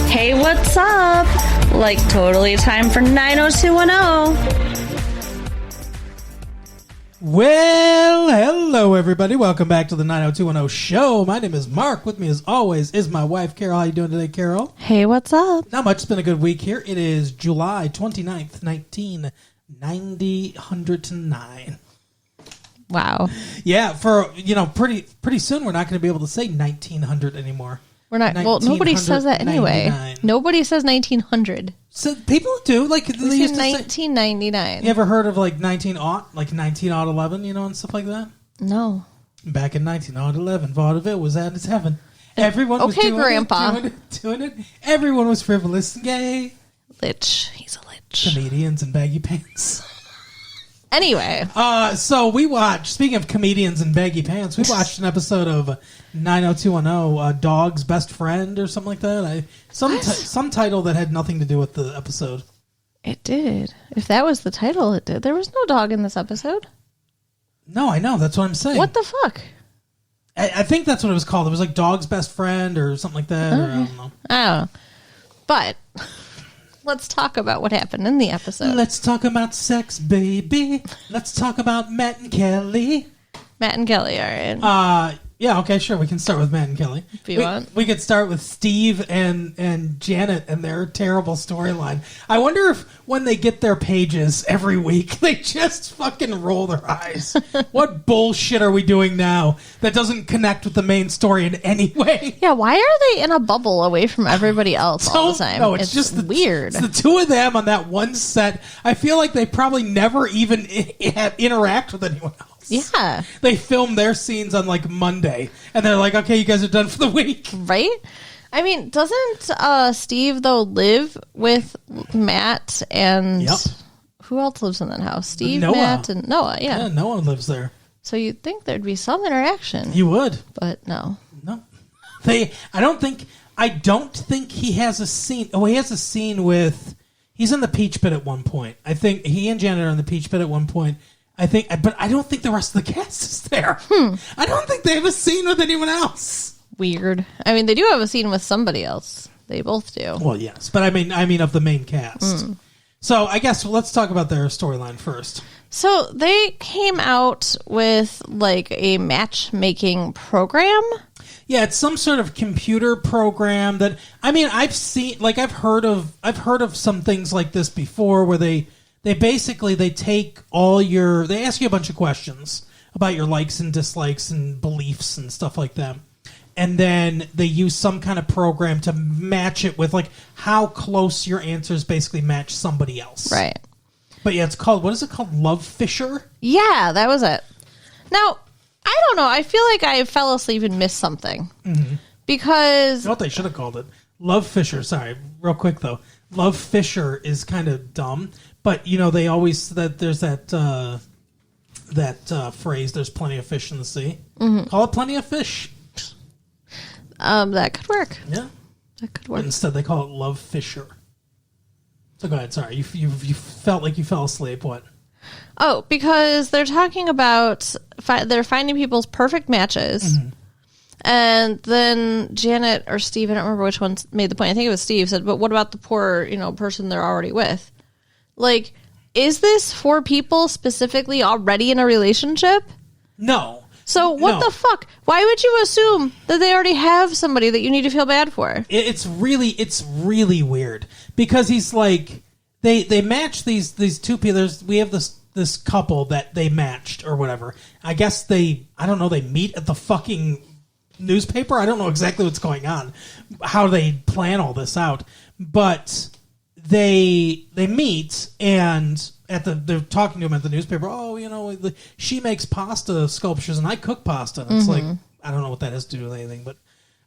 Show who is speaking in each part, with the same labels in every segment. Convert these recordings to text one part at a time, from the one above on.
Speaker 1: Hey, what's up? Like, totally time for 90210.
Speaker 2: Well, hello, everybody. Welcome back to the 90210 show. My name is Mark. With me, as always, is my wife, Carol. How you doing today, Carol?
Speaker 1: Hey, what's up?
Speaker 2: Not much. It's been a good week here. It is July 29th, 1990.
Speaker 1: Wow.
Speaker 2: Yeah, for, pretty soon we're not going to be able to say 1900 anymore.
Speaker 1: We're not. Well, nobody says that anyway. Nobody says 1900.
Speaker 2: So people do. Like, they used to
Speaker 1: 1999.
Speaker 2: Say, you ever heard of, like, 1911, and stuff like that?
Speaker 1: No.
Speaker 2: Back in 1911, vaudeville was at its heaven. Everyone was doing it. Everyone was frivolous and gay.
Speaker 1: Lich. He's a lich.
Speaker 2: Comedians in baggy pants.
Speaker 1: Anyway.
Speaker 2: So we watched, speaking of comedians in baggy pants, we watched an episode of 90210, Dog's Best Friend or something like that. Some title that had nothing to do with the episode.
Speaker 1: It did. If that was the title, it did. There was no dog in this episode.
Speaker 2: No, I know. That's what I'm saying.
Speaker 1: What the fuck?
Speaker 2: I think that's what it was called. It was like Dog's Best Friend or something like that.
Speaker 1: Okay.
Speaker 2: Or I don't know.
Speaker 1: I don't know. But let's talk about what happened in the episode.
Speaker 2: Let's talk about sex, baby. Let's talk about Matt and Kelly.
Speaker 1: Matt and Kelly are in.
Speaker 2: Yeah, okay, sure. We can start with Matt and Kelly.
Speaker 1: If you want.
Speaker 2: We could start with Steve and Janet and their terrible storyline. I wonder if when they get their pages every week, they just fucking roll their eyes. What bullshit are we doing now that doesn't connect with the main story in any way?
Speaker 1: Yeah, why are they in a bubble away from everybody else all the time?
Speaker 2: No, it's just
Speaker 1: weird.
Speaker 2: It's the two of them on that one set. I feel like they probably never even interact with anyone else.
Speaker 1: Yeah.
Speaker 2: They film their scenes on, like, Monday, and they're like, okay, you guys are done for the week.
Speaker 1: Right? I mean, doesn't Steve, though, live with Matt and...
Speaker 2: Yep.
Speaker 1: Who else lives in that house? Steve,
Speaker 2: Noah.
Speaker 1: Matt, and Noah, yeah.
Speaker 2: Yeah, no one lives there.
Speaker 1: So you'd think there'd be some interaction.
Speaker 2: You would.
Speaker 1: But no.
Speaker 2: No. I don't think he has a scene. Oh, he has a scene with... He's in the Peach Pit at one point. I think he and Janet are in the Peach Pit at one point. But I don't think the rest of the cast is there. I don't think they have a scene with anyone else.
Speaker 1: Weird. I mean, they do have a scene with somebody else. They both do.
Speaker 2: Well, yes, but I mean of the main cast. So I guess let's talk about their storyline first.
Speaker 1: So they came out with like a matchmaking program.
Speaker 2: Yeah, it's some sort of computer program that I've heard of some things like this before where they basically take they ask you a bunch of questions about your likes and dislikes and beliefs and stuff like that. And then they use some kind of program to match it with like how close your answers basically match somebody else.
Speaker 1: Right.
Speaker 2: But yeah, what is it called? Love Fisher?
Speaker 1: Yeah, that was it. Now, I don't know. I feel like I fell asleep and missed something. Mm-hmm. Because...
Speaker 2: You know what they should have called it? Love Fisher. Sorry, real quick though. Love Fisher is kind of dumb. But, they always, there's that phrase, there's plenty of fish in the sea. Mm-hmm. Call it plenty of fish.
Speaker 1: That could work.
Speaker 2: Yeah.
Speaker 1: That could work.
Speaker 2: But instead, they call it Love Fisher. So go ahead, sorry. You felt like you fell asleep. What?
Speaker 1: Oh, because they're talking about, they're finding people's perfect matches. Mm-hmm. And then Janet or Steve, I don't remember which one made the point. I think it was Steve, said, but what about the poor, person they're already with? Like, is this for people specifically already in a relationship?
Speaker 2: No.
Speaker 1: So what the fuck? Why would you assume that they already have somebody that you need to feel bad for?
Speaker 2: It's really weird because he's like they match these two people. We have this couple that they matched or whatever. I guess they meet at the fucking newspaper. I don't know exactly what's going on, how they plan all this out, but. They meet and they're talking to him at the newspaper. Oh, she makes pasta sculptures and I cook pasta. And it's like I don't know what that has to do with anything, but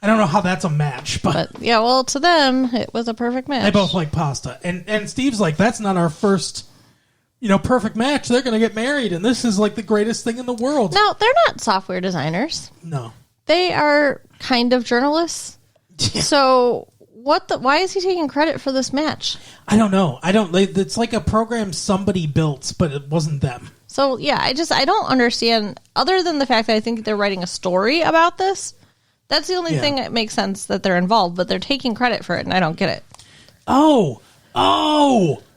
Speaker 2: I don't know how that's a match. But
Speaker 1: yeah, well, to them it was a perfect match.
Speaker 2: They both like pasta, and Steve's like, that's not our first, perfect match. They're gonna get married, and this is like the greatest thing in the world.
Speaker 1: No, they're not software designers.
Speaker 2: No,
Speaker 1: they are kind of journalists. Yeah. So. Why is he taking credit for this match?
Speaker 2: I don't know. It's like a program somebody built, but it wasn't them.
Speaker 1: So, yeah, I don't understand, other than the fact that I think they're writing a story about this, That's the only thing that makes sense that they're involved, but they're taking credit for it, and I don't get it.
Speaker 2: Oh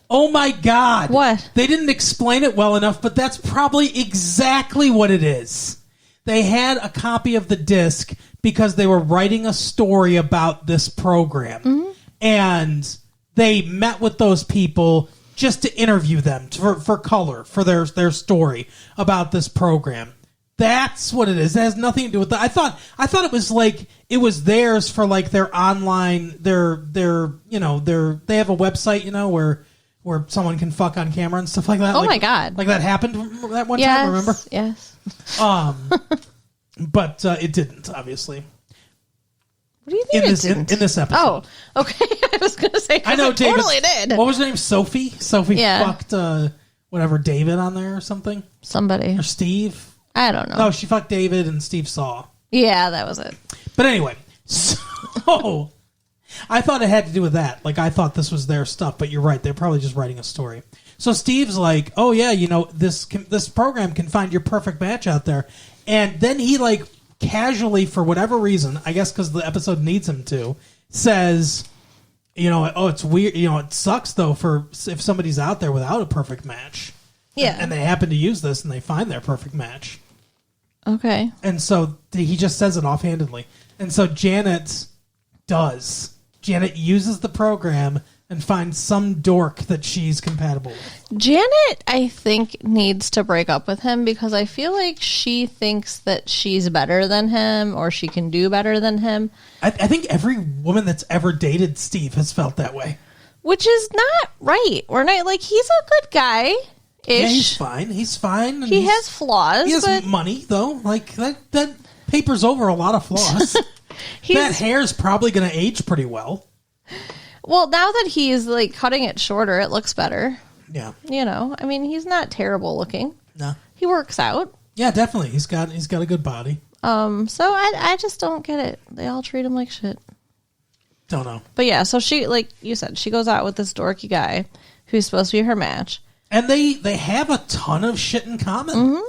Speaker 2: my God.
Speaker 1: What?
Speaker 2: They didn't explain it well enough, but that's probably exactly what it is. They had a copy of the disc because they were writing a story about this program. And they met with those people just to interview them for color, for their story about this program. That's what it is. It has nothing to do with that. I thought it was like it was theirs for like their online they have a website, where someone can fuck on camera and stuff like that.
Speaker 1: Oh my God.
Speaker 2: Like that happened that one time, remember?
Speaker 1: Yes.
Speaker 2: But it didn't, obviously.
Speaker 1: What do you mean
Speaker 2: in this episode?
Speaker 1: Oh, okay. I was going to say,
Speaker 2: I know,
Speaker 1: it
Speaker 2: David.
Speaker 1: totally did.
Speaker 2: What was her name? Sophie fucked David on there or something?
Speaker 1: Somebody.
Speaker 2: Or Steve?
Speaker 1: I don't know.
Speaker 2: No, she fucked David and Steve saw.
Speaker 1: Yeah, that was it.
Speaker 2: But anyway, so I thought it had to do with that. Like, I thought this was their stuff, but you're right. They're probably just writing a story. So Steve's like, oh, yeah, this program can find your perfect match out there. And then he, like, casually, for whatever reason, I guess because the episode needs him to, says, it's weird. It sucks, though, for if somebody's out there without a perfect match.
Speaker 1: Yeah.
Speaker 2: And they happen to use this and they find their perfect match.
Speaker 1: Okay.
Speaker 2: And so he just says it offhandedly. And so Janet uses the program and finds some dork that she's compatible with.
Speaker 1: Janet, I think, needs to break up with him because I feel like she thinks that she's better than him or she can do better than him.
Speaker 2: I think every woman that's ever dated Steve has felt that way.
Speaker 1: Which is not right. He's a good guy.
Speaker 2: Yeah, he's fine. He's fine. And
Speaker 1: he has flaws.
Speaker 2: He has money, though. Like, that papers over a lot of flaws. That hair's probably going to age pretty well.
Speaker 1: Well, now that he's, like, cutting it shorter, it looks better.
Speaker 2: Yeah.
Speaker 1: He's not terrible looking.
Speaker 2: No.
Speaker 1: He works out.
Speaker 2: Yeah, definitely. He's got a good body.
Speaker 1: So I just don't get it. They all treat him like shit.
Speaker 2: Don't know.
Speaker 1: But yeah, so she, like you said, she goes out with this dorky guy who's supposed to be her match.
Speaker 2: And they have a ton of shit in common.
Speaker 1: Mm-hmm.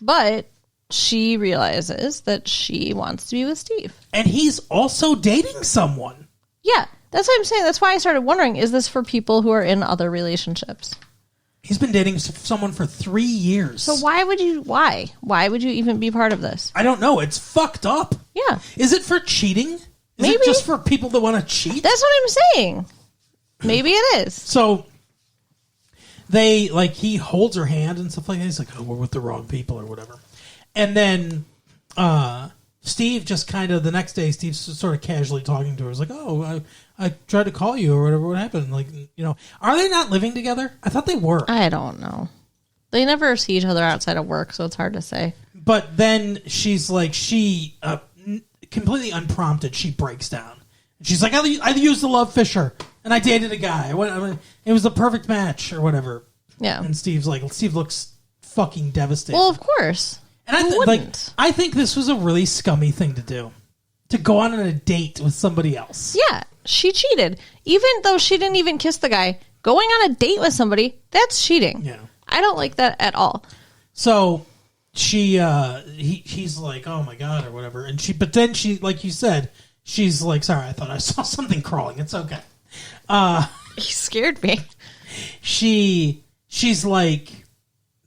Speaker 1: But she realizes that she wants to be with Steve.
Speaker 2: And he's also dating someone.
Speaker 1: Yeah, that's what I'm saying. That's why I started wondering, is this for people who are in other relationships?
Speaker 2: He's been dating someone for 3 years.
Speaker 1: So why would you even be part of this?
Speaker 2: I don't know. It's fucked up.
Speaker 1: Yeah.
Speaker 2: Is it for cheating? Is
Speaker 1: Maybe.
Speaker 2: it just for people that want to cheat?
Speaker 1: That's what I'm saying. Maybe it is.
Speaker 2: So he holds her hand and stuff like that. He's like, oh, we're with the wrong people or whatever. And then Steve just kind of, the next day, Steve's sort of casually talking to her. He's like, oh, I tried to call you or whatever. What happened? Like, are they not living together? I thought they were.
Speaker 1: I don't know. They never see each other outside of work, so it's hard to say.
Speaker 2: But then she's like, completely unprompted, she breaks down. She's like, I used the Love Fisher, and I dated a guy. It was the perfect match, or whatever.
Speaker 1: Yeah.
Speaker 2: And Steve looks fucking devastated.
Speaker 1: Well, of course.
Speaker 2: And I think this was a really scummy thing to do. To go on a date with somebody else.
Speaker 1: Yeah, she cheated. Even though she didn't even kiss the guy, going on a date with somebody, that's cheating.
Speaker 2: Yeah.
Speaker 1: I don't like that at all.
Speaker 2: So he's like, oh my God, or whatever. But then she, like you said, she's like, sorry, I thought I saw something crawling. It's okay.
Speaker 1: He scared me.
Speaker 2: She's like,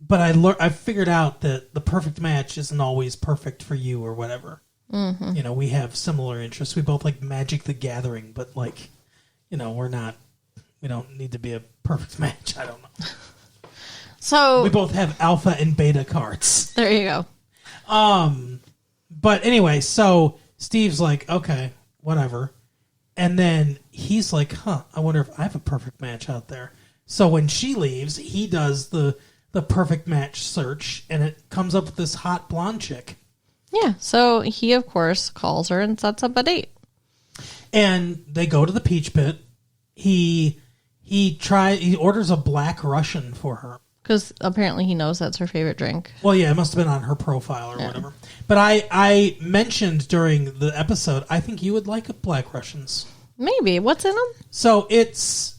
Speaker 2: but I figured out that the perfect match isn't always perfect for you or whatever. Mm-hmm. We have similar interests. We both like Magic the Gathering, but like, we don't need to be a perfect match. I don't know.
Speaker 1: So
Speaker 2: we both have alpha and beta cards.
Speaker 1: There you go.
Speaker 2: But anyway, so Steve's like, okay, whatever. And then he's like, I wonder if I have a perfect match out there. So when she leaves, he does the perfect match search, and it comes up with this hot blonde chick.
Speaker 1: Yeah, so he, of course, calls her and sets up a date.
Speaker 2: And they go to the Peach Pit. He orders a Black Russian for her.
Speaker 1: Because apparently he knows that's her favorite drink.
Speaker 2: Well, yeah, it must have been on her profile or whatever. But I mentioned during the episode, I think you would like Black Russians.
Speaker 1: Maybe. What's in them?
Speaker 2: So it's...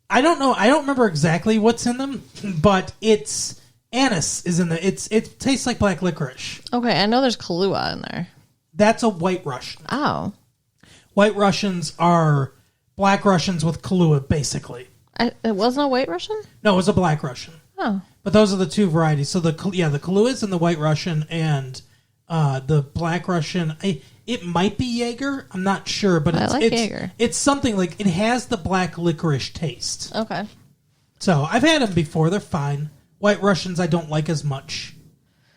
Speaker 2: I don't know. I don't remember exactly what's in them, but it's anise is in the. It tastes like black licorice.
Speaker 1: Okay, I know there's Kahlua in there.
Speaker 2: That's a White Russian.
Speaker 1: Oh.
Speaker 2: White Russians are Black Russians with Kahlua, basically.
Speaker 1: It wasn't a White Russian?
Speaker 2: No, it was a Black Russian.
Speaker 1: Oh.
Speaker 2: But those are the two varieties. So the Kahlua is in the White Russian, and the Black Russian. It might be Jaeger. I'm not sure, but it's
Speaker 1: Jaeger.
Speaker 2: It's something like it has the black licorice taste.
Speaker 1: Okay.
Speaker 2: So I've had them before. They're fine. White Russians I don't like as much,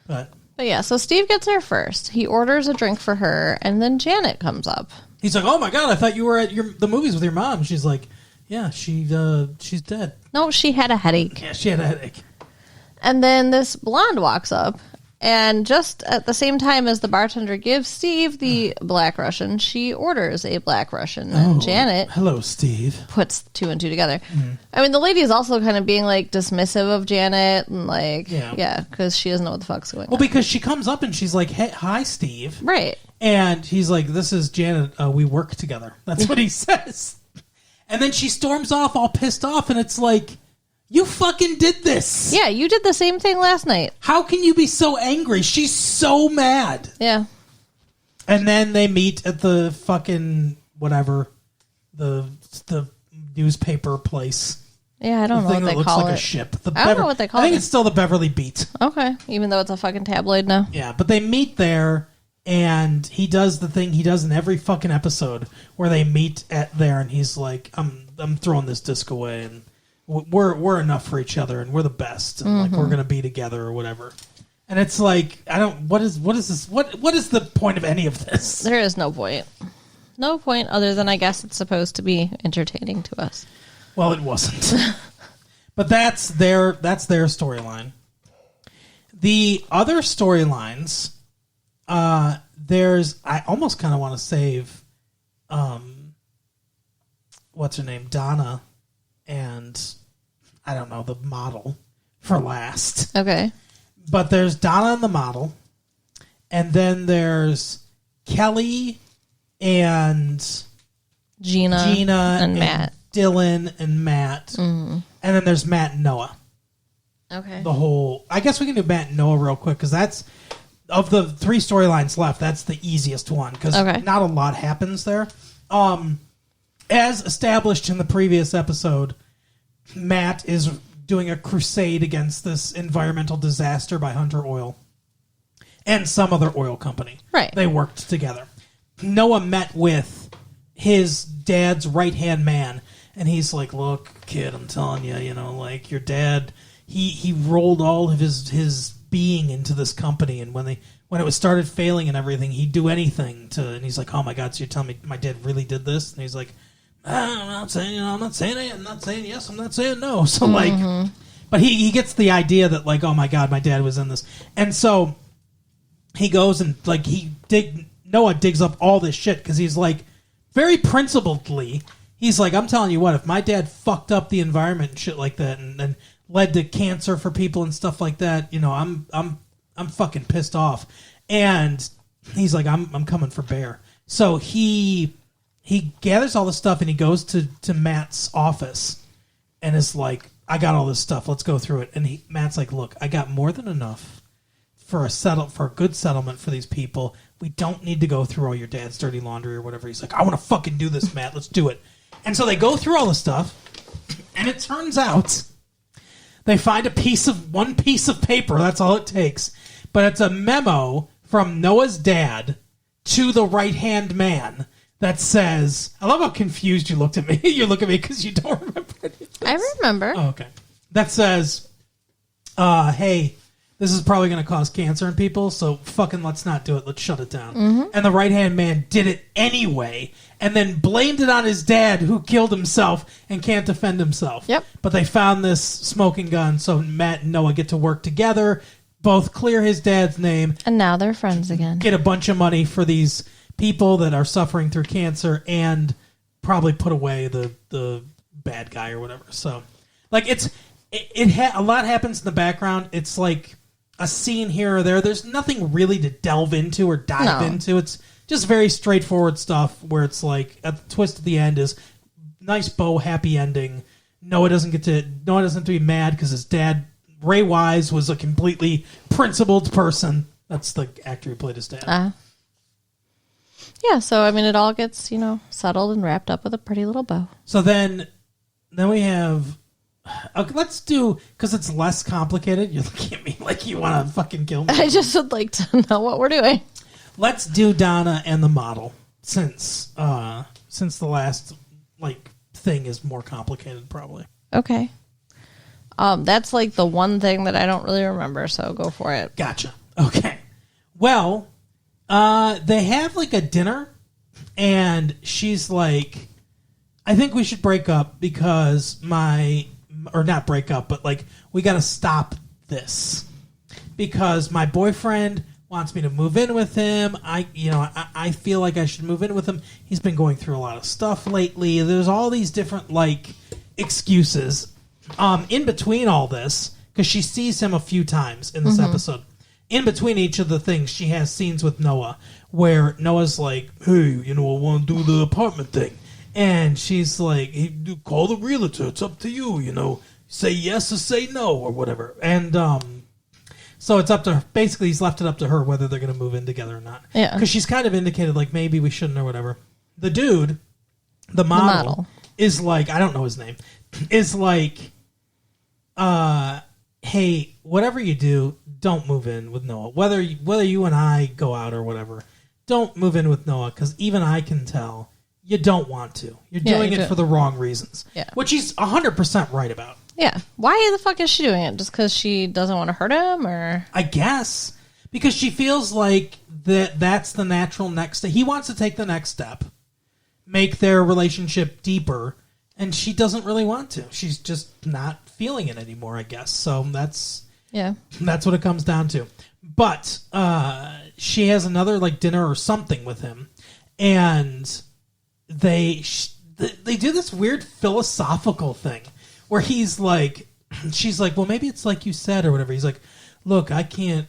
Speaker 2: but
Speaker 1: yeah. So Steve gets there first. He orders a drink for her, and then Janet comes up.
Speaker 2: He's like, "Oh my god, I thought you were at the movies with your mom." She's like, "Yeah, she's dead."
Speaker 1: No, she had a headache.
Speaker 2: Yeah, she had a headache.
Speaker 1: And then this blonde walks up, and just at the same time as the bartender gives Steve the Black Russian, she orders a Black Russian. And Janet,
Speaker 2: hello, Steve,
Speaker 1: puts 2 and 2 together. I mean, the lady is also kind of being like dismissive of Janet, and like, yeah, because she doesn't know what the fuck's going on.
Speaker 2: Well, because she comes up and she's like, "Hey, hi, Steve,"
Speaker 1: right?
Speaker 2: And he's like, "This is Janet. We work together." That's what he says. And then she storms off, all pissed off, and it's like, you fucking did this.
Speaker 1: Yeah, you did the same thing last night.
Speaker 2: How can you be so angry? She's so mad.
Speaker 1: Yeah.
Speaker 2: And then they meet at the fucking whatever, the newspaper place.
Speaker 1: Yeah, I don't know what they call it.
Speaker 2: Looks like a ship.
Speaker 1: I don't know what they call it.
Speaker 2: I think it's still the Beverly Beat.
Speaker 1: Okay, even though it's a fucking tabloid now.
Speaker 2: Yeah, but they meet there. And he does the thing he does in every fucking episode where they meet at there, and he's like, "I'm throwing this disc away, and we're enough for each other, and we're the best, and like we're gonna be together or whatever." And it's like, I don't. What is this? What is the point of any of this?
Speaker 1: There is no point. No point other than I guess it's supposed to be entertaining to us.
Speaker 2: Well, it wasn't. But that's their storyline. The other storylines. I almost kind of want to save, what's her name? Donna and, I don't know, the model for last.
Speaker 1: Okay.
Speaker 2: But there's Donna and the model, and then there's Kelly and
Speaker 1: Gina and Matt.
Speaker 2: Dylan and Matt. Mm-hmm. And then there's Matt and Noah.
Speaker 1: Okay.
Speaker 2: I guess we can do Matt and Noah real quick, because that's, of the 3 storylines left, that's the easiest one, because not a lot happens there. As established in the previous episode, Matt is doing a crusade against this environmental disaster by Hunter Oil and some other oil company.
Speaker 1: Right.
Speaker 2: They worked together. Noah met with his dad's right-hand man, and he's like, "Look, kid, I'm telling you, like, your dad, he rolled all of his being into this company, and when it was started failing and everything, he'd do anything to." And he's like, "Oh my god, so you're telling me my dad really did this?" And he's like, "I'm not saying yes, I'm not saying no." So like, but he gets the idea that like, oh my god, my dad was in this, and so he goes and like Noah digs up all this shit because he's like very principledly. He's like, "I'm telling you what, if my dad fucked up the environment and shit like that, and led to cancer for people and stuff like that, I'm fucking pissed off." And he's like, I'm coming for bear. So he gathers all the stuff and he goes to Matt's office and is like, "I got all this stuff. Let's go through it." And Matt's like, "Look, I got more than enough for a good settlement for these people. We don't need to go through all your dad's dirty laundry or whatever." He's like, "I want to fucking do this, Matt. Let's do it." And so they go through all the stuff, and it turns out they find one piece of paper. That's all it takes. But it's a memo from Noah's dad to the right-hand man that says, I love how confused you looked at me. You look at me because you don't remember anything.
Speaker 1: I remember.
Speaker 2: Oh, okay. That says, hey, this is probably going to cause cancer in people, so fucking let's not do it. Let's shut it down. Mm-hmm. And the right-hand man did it anyway, and then blamed it on his dad, who killed himself and can't defend himself.
Speaker 1: Yep.
Speaker 2: But they found this smoking gun, so Matt and Noah get to work together, both clear his dad's name.
Speaker 1: And now they're friends again. Get
Speaker 2: a bunch of money for these people that are suffering through cancer, and probably put away the bad guy or whatever. So, like, a lot happens in the background. It's like a scene here or there. There's nothing really to delve into or dive into. It's just very straightforward stuff where it's like a twist at the end is nice bow, happy ending. Noah doesn't have to be mad because his dad Ray Wise was a completely principled person. That's the actor who played his dad.
Speaker 1: Yeah, so I mean, it all gets settled and wrapped up with a pretty little bow.
Speaker 2: So then we have. Okay, let's do, because it's less complicated. You're looking at me like you want to fucking kill me.
Speaker 1: I just would like to know what we're doing.
Speaker 2: Let's do Donna and the model, since the last thing is more complicated, probably.
Speaker 1: Okay. That's like the one thing that I don't really remember, so go for it.
Speaker 2: Gotcha. Okay. Well, they have a dinner, and she's like, I think we should break up because or not break up, but we got to stop this because my boyfriend wants me to move in with him. I feel like I should move in with him. He's been going through a lot of stuff lately. There's all these different excuses in between all this, because she sees him a few times in this episode. In between each of the things, she has scenes with Noah where Noah's like, hey, I want to do the apartment thing. And she's like, hey, call the realtor. It's up to you, say yes or say no or whatever. And so it's up to her. Basically, he's left it up to her whether they're going to move in together or not.
Speaker 1: Yeah.
Speaker 2: Because she's kind of indicated maybe we shouldn't or whatever. The dude, the model, is I don't know his name, is hey, whatever you do, don't move in with Noah. Whether you and I go out or whatever, don't move in with Noah, because even I can tell you don't want to. You're doing it for the wrong reasons. Yeah. Which he's 100% right about.
Speaker 1: Yeah. Why the fuck is she doing it? Just because she doesn't want to hurt him, or?
Speaker 2: I guess. Because she feels like that's the natural next step. He wants to take the next step, make their relationship deeper, and she doesn't really want to. She's just not feeling it anymore, I guess. So that's what it comes down to. But she has another dinner or something with him, and they do this weird philosophical thing where he's like, she's like, well, maybe it's like you said or whatever. He's like, look, I can't,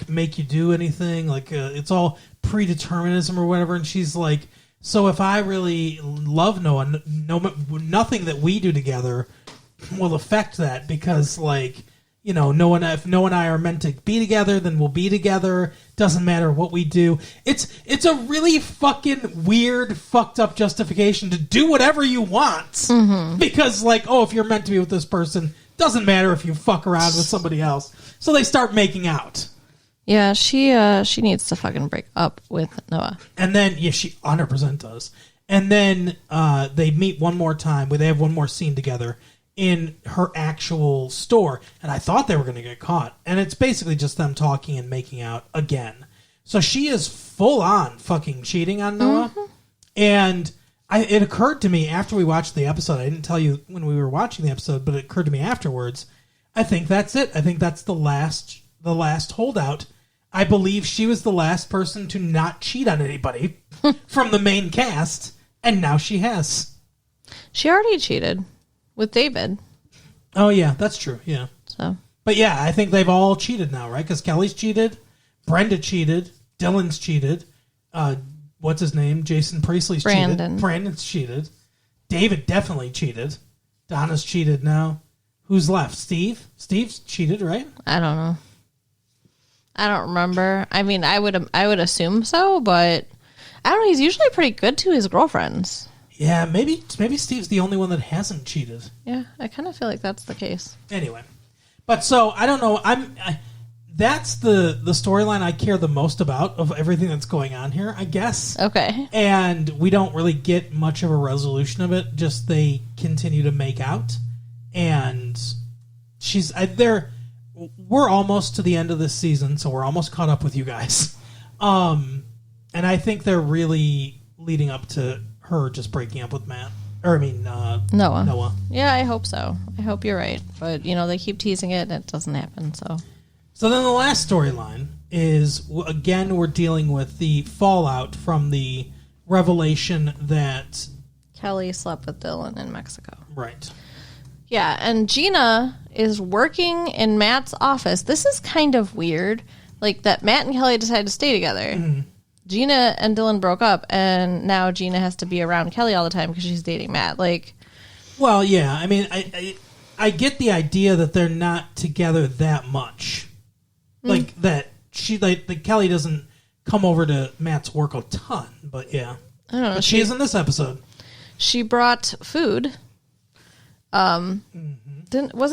Speaker 2: make you do anything. It's all predeterminism or whatever. And she's like, so if I really love Noah, nothing that we do together will affect that, because if Noah and I are meant to be together, then we'll be together. Doesn't matter what we do. It's a really fucking weird, fucked up justification to do whatever you want. Mm-hmm. Because if you're meant to be with this person, doesn't matter if you fuck around with somebody else. So they start making out.
Speaker 1: Yeah, she needs to fucking break up with Noah.
Speaker 2: And then she 100% does. And then they meet one more time where they have one more scene together in her actual store, and I thought they were going to get caught, and it's basically just them talking and making out again. So she is full on fucking cheating on Noah. Mm-hmm. And it occurred to me after we watched the episode, I didn't tell you when we were watching the episode, but it occurred to me afterwards, I think that's it. I think that's the last holdout. I believe she was the last person to not cheat on anybody from the main cast, and now she has.
Speaker 1: She already cheated with David.
Speaker 2: Oh, yeah, that's true, yeah.
Speaker 1: So,
Speaker 2: but yeah, I think they've all cheated now, right? Because Kelly's cheated, Brenda cheated, Dylan's cheated, what's his name? Jason Priestley's cheated. Brandon's cheated. David definitely cheated. Donna's cheated now. Who's left? Steve? Steve's cheated, right?
Speaker 1: I don't know. I don't remember. I mean, I would assume so, but I don't know. He's usually pretty good to his girlfriends.
Speaker 2: Yeah, maybe Steve's the only one that hasn't cheated.
Speaker 1: Yeah, I kind of feel like that's the case.
Speaker 2: Anyway, but so I don't know. That's the storyline I care the most about of everything that's going on here, I guess.
Speaker 1: Okay.
Speaker 2: And we don't really get much of a resolution of it. Just they continue to make out, and we're almost to the end of this season, so we're almost caught up with you guys. And I think they're really leading up to her just breaking up with Noah.
Speaker 1: Yeah, I hope so. I hope you're right. But, they keep teasing it and it doesn't happen, so.
Speaker 2: So then the last storyline is, again, we're dealing with the fallout from the revelation that
Speaker 1: Kelly slept with Dylan in Mexico.
Speaker 2: Right.
Speaker 1: Yeah, and Gina is working in Matt's office. This is kind of weird, that Matt and Kelly decided to stay together. Mm-hmm. Gina and Dylan broke up, and now Gina has to be around Kelly all the time because she's dating Matt.
Speaker 2: Well, yeah. I mean, I get the idea that they're not together that much. Like that Kelly doesn't come over to Matt's work a ton, but yeah.
Speaker 1: I don't know.
Speaker 2: But she is in this episode.
Speaker 1: She brought food. Was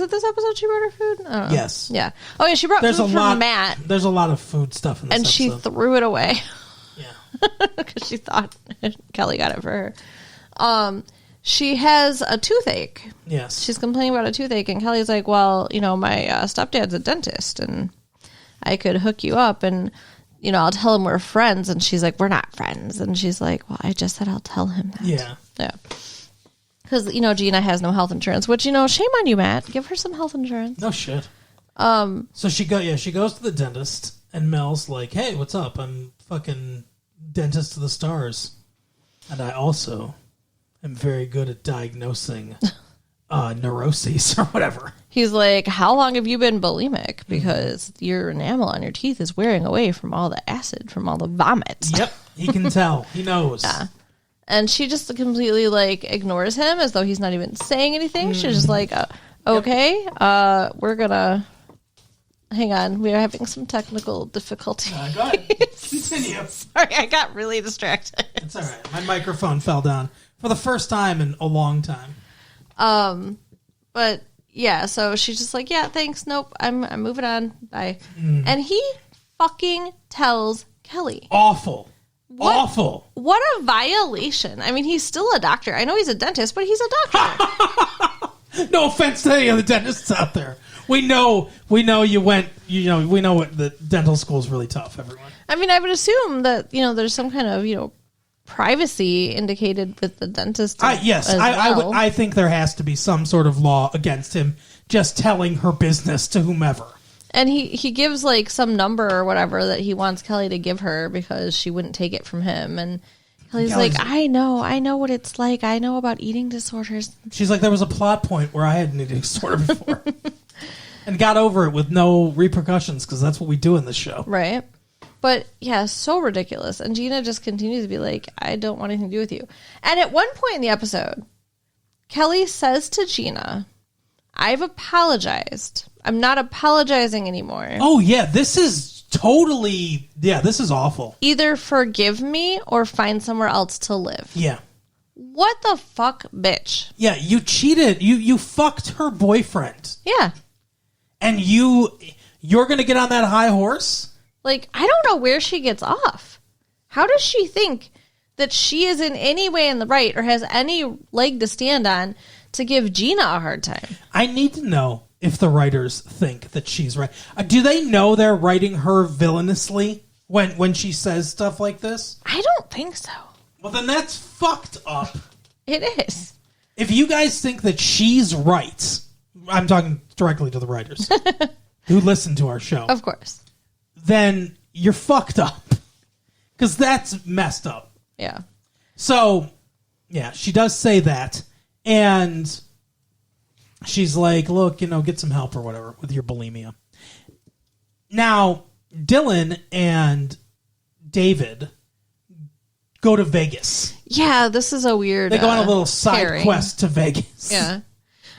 Speaker 1: it this episode she brought her food? I don't know.
Speaker 2: Yes.
Speaker 1: Yeah. Oh yeah, she brought food from Matt.
Speaker 2: There's a lot of food stuff in this episode.
Speaker 1: She threw it away.
Speaker 2: Yeah.
Speaker 1: Because she thought Kelly got it for her. She has a toothache.
Speaker 2: Yes.
Speaker 1: She's complaining about a toothache, and Kelly's like, well, my stepdad's a dentist, and I could hook you up, and, I'll tell him we're friends. And she's like, we're not friends. And she's like, well, I just said I'll tell him that.
Speaker 2: Yeah.
Speaker 1: Yeah. Because, Gina has no health insurance, which, shame on you, Matt. Give her some health insurance.
Speaker 2: No shit. So she goes to the dentist, and Mel's like, hey, what's up? I'm fucking dentist to the stars. And I also am very good at diagnosing neuroses or whatever.
Speaker 1: He's like, how long have you been bulimic? Because your enamel on your teeth is wearing away from all the acid, from all the vomit.
Speaker 2: Yep, he can tell. He knows.
Speaker 1: Yeah. And she just completely, ignores him as though he's not even saying anything. She's just like, okay, we're going to... Hang on, we are having some technical difficulties.
Speaker 2: Go ahead. Continue.
Speaker 1: Sorry, I got really distracted.
Speaker 2: It's all right. My microphone fell down for the first time in a long time.
Speaker 1: But yeah, so she's just like, yeah, thanks. Nope, I'm moving on. Bye. And he fucking tells Kelly.
Speaker 2: Awful. Awful.
Speaker 1: What a violation. I mean, he's still a doctor. I know he's a dentist, but he's a doctor.
Speaker 2: No offense to any of the dentists out there. We know you went, we know what the dental school is really tough, everyone.
Speaker 1: I mean, I would assume that, there's some kind of, privacy indicated with the dentist.
Speaker 2: Yes, I think there has to be some sort of law against him just telling her business to whomever.
Speaker 1: And he gives some number or whatever that he wants Kelly to give her because she wouldn't take it from him. And Kelly's like, I know what it's like. I know about eating disorders.
Speaker 2: She's like, there was a plot point where I had an eating disorder before. And got over it with no repercussions because that's what we do in this show.
Speaker 1: Right. But yeah, so ridiculous. And Gina just continues to be like, I don't want anything to do with you. And at one point in the episode, Kelly says to Gina, I've apologized. I'm not apologizing anymore.
Speaker 2: Oh, yeah. This is this is awful.
Speaker 1: Either forgive me or find somewhere else to live.
Speaker 2: Yeah.
Speaker 1: What the fuck, bitch?
Speaker 2: Yeah, you cheated. You fucked her boyfriend.
Speaker 1: Yeah.
Speaker 2: And you're going to get on that high horse?
Speaker 1: I don't know where she gets off. How does she think that she is in any way in the right or has any leg to stand on to give Gina a hard time?
Speaker 2: I need to know if the writers think that she's right. Do they know they're writing her villainously when she says stuff like this?
Speaker 1: I don't think so.
Speaker 2: Well, then that's fucked up.
Speaker 1: It is.
Speaker 2: If you guys think that she's right, I'm talking directly to the writers who listen to our show.
Speaker 1: Of course.
Speaker 2: Then you're fucked up. Because that's messed up.
Speaker 1: Yeah.
Speaker 2: So, yeah, she does say that. And she's like, look, get some help or whatever with your bulimia. Now, Dylan and David go to Vegas.
Speaker 1: Yeah, this is a weird...
Speaker 2: They go on a little side
Speaker 1: pairing.
Speaker 2: quest to Vegas.
Speaker 1: Yeah.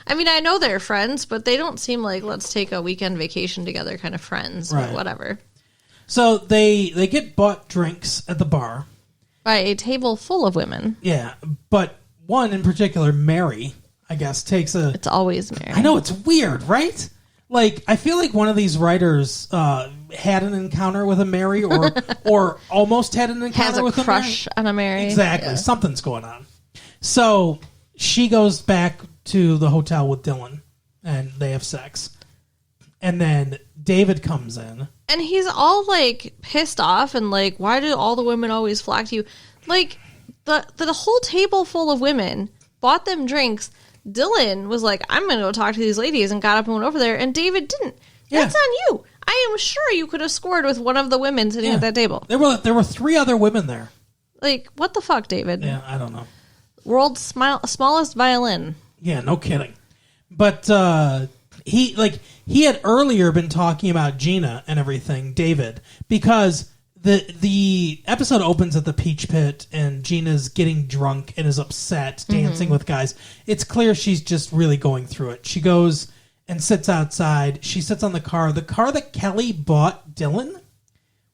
Speaker 1: I mean, I know they're friends, but they don't seem like let's take a weekend vacation together kind of friends. Right. But whatever.
Speaker 2: So they get bought drinks at the bar.
Speaker 1: By a table full of women.
Speaker 2: Yeah, but one in particular, Mary, I guess, takes a...
Speaker 1: It's always Mary.
Speaker 2: I know, it's weird, right? I feel like one of these writers had an encounter with a Mary or almost had an encounter with a Mary.
Speaker 1: Has a crush on a Mary.
Speaker 2: Exactly. Yeah. Something's going on. So she goes back to the hotel with Dylan, and they have sex. And then David comes in.
Speaker 1: And he's all, pissed off and, why do all the women always flock to you? The whole table full of women bought them drinks. Dylan was like, I'm going to go talk to these ladies, and got up and went over there, and David didn't. That's on you. I am sure you could have scored with one of the women sitting at that table.
Speaker 2: There were 3 other women there.
Speaker 1: What the fuck, David?
Speaker 2: Yeah, I don't know.
Speaker 1: World's smallest violin.
Speaker 2: Yeah, no kidding. But he had earlier been talking about Gina and everything, David, because the episode opens at the Peach Pit, and Gina's getting drunk and is upset, dancing with guys. It's clear she's just really going through it. She goes and sits outside. She sits on the car that Kelly bought Dylan,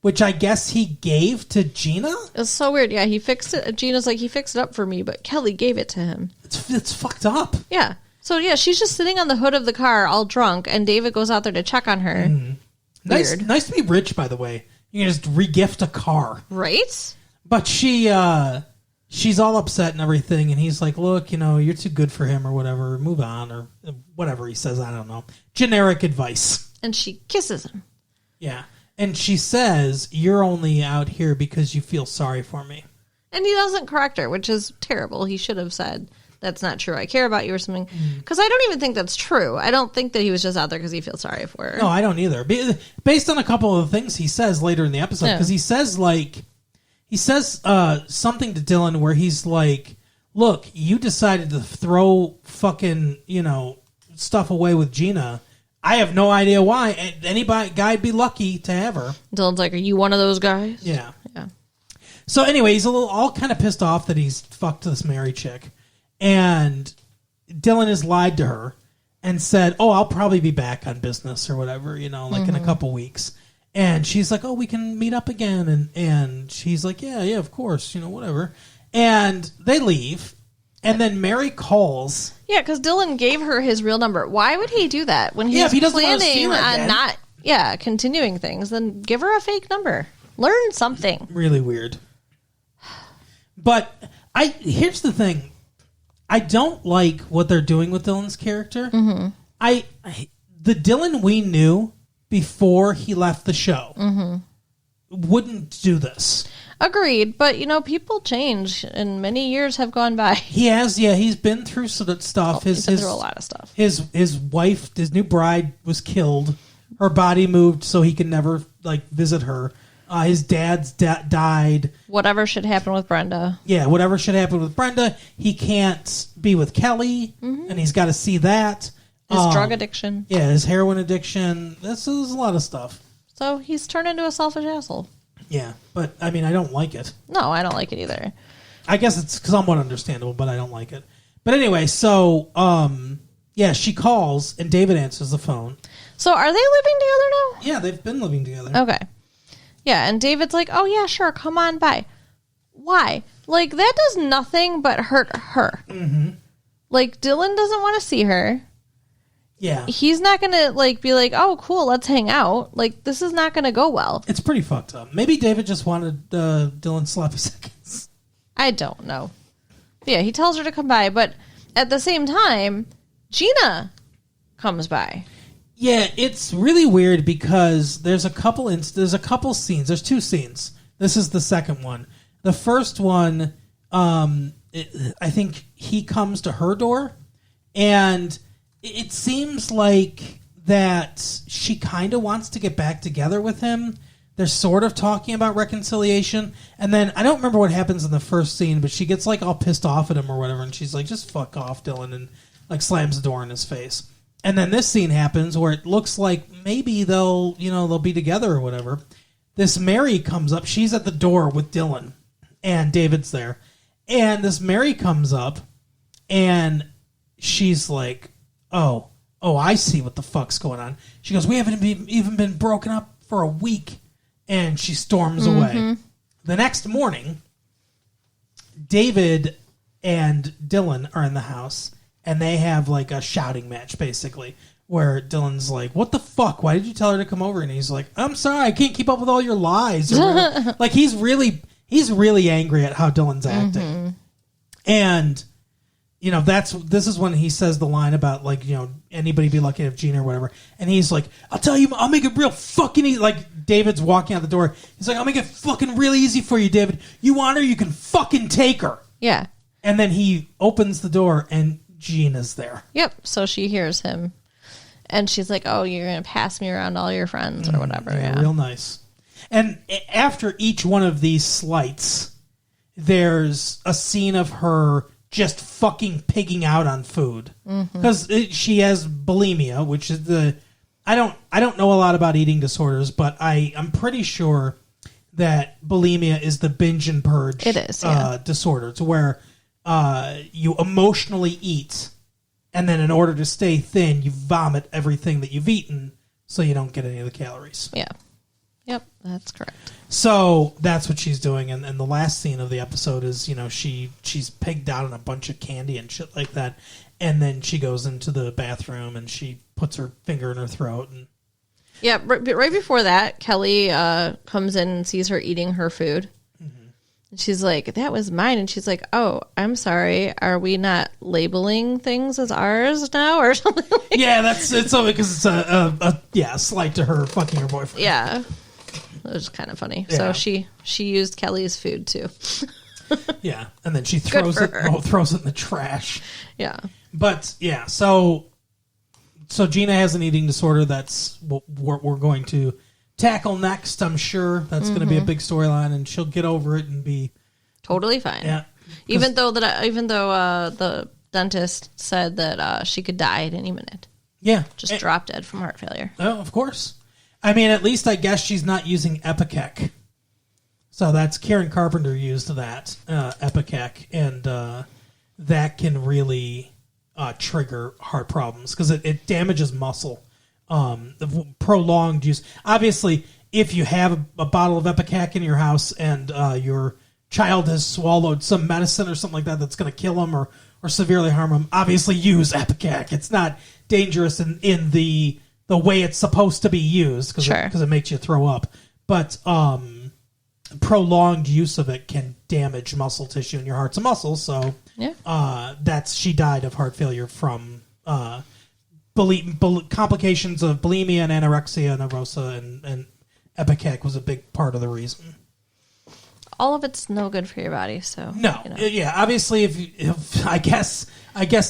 Speaker 2: which I guess he gave to Gina.
Speaker 1: It's so weird. Yeah, he fixed it. Gina's like, he fixed it up for me, but Kelly gave it to him.
Speaker 2: It's fucked up.
Speaker 1: Yeah. So, yeah, she's just sitting on the hood of the car all drunk, and David goes out there to check on her.
Speaker 2: Nice to be rich, by the way. You can just regift a car.
Speaker 1: Right?
Speaker 2: But she's all upset and everything, and he's like, look, you're too good for him or whatever. Move on, or whatever he says. I don't know. Generic advice.
Speaker 1: And she kisses him.
Speaker 2: Yeah. And she says, you're only out here because you feel sorry for me.
Speaker 1: And he doesn't correct her, which is terrible. He should have said, that's not true. I care about you or something. Because I don't even think that's true. I don't think that he was just out there because he feels sorry for her.
Speaker 2: No, I don't either. Based on a couple of things he says later in the episode, because he says something to Dylan where he's like, look, you decided to throw fucking, stuff away with Gina. I have no idea why. Guy'd be lucky to have her.
Speaker 1: Dylan's like, are you one of those guys?
Speaker 2: Yeah.
Speaker 1: Yeah.
Speaker 2: So anyway, he's all kind of pissed off that he's fucked this Mary chick. And Dylan has lied to her and said, oh, I'll probably be back on business or whatever, in a couple weeks. And she's like, oh, we can meet up again. And she's like, yeah, of course, whatever. And they leave. And then Mary calls.
Speaker 1: Yeah, because Dylan gave her his real number. Why would he do that when he's
Speaker 2: if he doesn't want to see
Speaker 1: planning
Speaker 2: her
Speaker 1: on
Speaker 2: again?
Speaker 1: not continuing things? Then give her a fake number. Learn something.
Speaker 2: Really weird. But here's the thing. I don't like what they're doing with Dylan's character. Mm-hmm. The Dylan we knew before he left the show wouldn't do this.
Speaker 1: Agreed, but people change, and many years have gone by.
Speaker 2: He has, he's been through stuff.
Speaker 1: He's been through a lot of stuff.
Speaker 2: His wife, his new bride, was killed. Her body moved so he could never visit her. His dad's died.
Speaker 1: Whatever should happen with Brenda.
Speaker 2: Yeah, whatever should happen with Brenda. He can't be with Kelly, and he's got to see that.
Speaker 1: His drug addiction.
Speaker 2: Yeah, his heroin addiction. This is a lot of stuff.
Speaker 1: So he's turned into a selfish asshole.
Speaker 2: Yeah, but, I don't like it.
Speaker 1: No, I don't like it either.
Speaker 2: I guess it's somewhat understandable, but I don't like it. But anyway, so, she calls, and David answers the phone.
Speaker 1: So are they living together now?
Speaker 2: Yeah, they've been living together.
Speaker 1: Okay. Yeah, and David's like, oh, yeah, sure, come on by. Why? That does nothing but hurt her. Mm-hmm. Dylan doesn't want to see her.
Speaker 2: Yeah.
Speaker 1: He's not going to, be like, oh, cool, let's hang out. This is not going to go well.
Speaker 2: It's pretty fucked up. Maybe David just wanted Dylan sloppy seconds.
Speaker 1: I don't know. Yeah, he tells her to come by, but at the same time, Gina comes by.
Speaker 2: Yeah, it's really weird because there's a couple scenes. There's two scenes. This is the second one. The first one, I think he comes to her door, and it seems like that she kind of wants to get back together with him. They're sort of talking about reconciliation, and then I don't remember what happens in the first scene, but she gets all pissed off at him or whatever, and she's like, "Just fuck off, Dylan," and slams the door in his face. And then this scene happens where it looks like maybe they'll be together or whatever. This Mary comes up. She's at the door with Dylan, and David's there. And this Mary comes up, and she's like, oh, I see what the fuck's going on. She goes, we haven't even been broken up for a week. And she storms away. The next morning, David and Dylan are in the house, and they have a shouting match, basically, where Dylan's like, what the fuck? Why did you tell her to come over? And he's like, I'm sorry, I can't keep up with all your lies. Or he's really angry at how Dylan's acting. And, this is when he says the line about, anybody be lucky to have Gina or whatever. And he's like, I'll tell you, I'll make it real fucking easy. David's walking out the door. He's like, I'll make it fucking really easy for you, David. You want her, you can fucking take her.
Speaker 1: Yeah.
Speaker 2: And then he opens the door, and Gina's there.
Speaker 1: Yep. So she hears him, and she's like, "Oh, you're gonna pass me around all your friends or whatever." Yeah,
Speaker 2: real nice. And after each one of these slights, there's a scene of her just fucking pigging out on food because she has bulimia, which is I don't know a lot about eating disorders, but I'm pretty sure that bulimia is the binge and purge.
Speaker 1: It is, yeah.
Speaker 2: Disorder, to where you emotionally eat, and then in order to stay thin, you vomit everything that you've eaten, so you don't get any of the calories.
Speaker 1: Yeah. Yep, that's correct.
Speaker 2: So that's what she's doing, and the last scene of the episode is, she's pigged out on a bunch of candy and shit like that, and then she goes into the bathroom and she puts her finger in her throat. And
Speaker 1: yeah, right before that, Kelly comes in and sees her eating her food. And she's like, that was mine. And she's like, oh, I'm sorry. Are we not labeling things as ours now or something like that?
Speaker 2: Yeah, it's so because it's a slight to her fucking her boyfriend.
Speaker 1: Yeah. It was kind of funny.
Speaker 2: Yeah.
Speaker 1: So she used Kelly's food too.
Speaker 2: Yeah, and then she throws it in the trash.
Speaker 1: Yeah.
Speaker 2: But yeah, so Gina has an eating disorder. That's what we're going to tackle next. I'm sure that's going to be a big storyline, and she'll get over it and be
Speaker 1: totally fine.
Speaker 2: Yeah,
Speaker 1: even though the dentist said that she could die at any minute.
Speaker 2: Yeah,
Speaker 1: just drop dead from heart failure.
Speaker 2: Oh, of course. I mean, at least I guess she's not using Epicac. So that's Karen Carpenter used that Epicac, and that can really trigger heart problems because it damages muscle. The prolonged use. Obviously, if you have a bottle of Epicac in your house and your child has swallowed some medicine or something like that that's going to kill them or severely harm them, obviously use Epicac. It's not dangerous in the way it's supposed to be used because it makes you throw up. But prolonged use of it can damage muscle tissue in your heart's a muscle. So she died of heart failure from complications of bulimia and anorexia nervosa, and Epicac was a big part of the reason.
Speaker 1: All of it's no good for your body, so
Speaker 2: no. Yeah, obviously, if I guess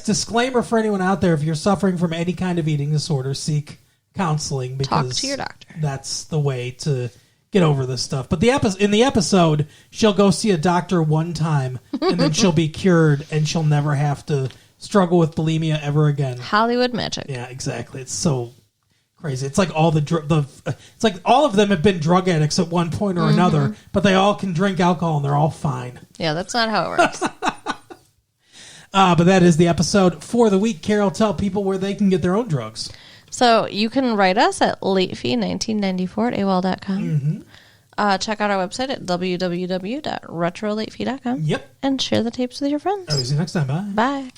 Speaker 2: disclaimer for anyone out there: if you're suffering from any kind of eating disorder, seek counseling because
Speaker 1: talk to your doctor.
Speaker 2: That's the way to get over this stuff. But in the episode, she'll go see a doctor one time, and then she'll be cured, and she'll never have to struggle with bulimia ever again.
Speaker 1: Hollywood magic.
Speaker 2: Yeah, exactly. It's so crazy. It's like it's like all of them have been drug addicts at one point or another, but they all can drink alcohol and they're all fine.
Speaker 1: Yeah, that's not how it works.
Speaker 2: But that is the episode for the week. Carol, tell people where they can get their own drugs.
Speaker 1: So you can write us at latefee1994 at AOL.com. Check out our website at www.retrolatefee.com.
Speaker 2: Yep.
Speaker 1: And share the tapes with your friends.
Speaker 2: I'll see you next time. Bye.
Speaker 1: Bye.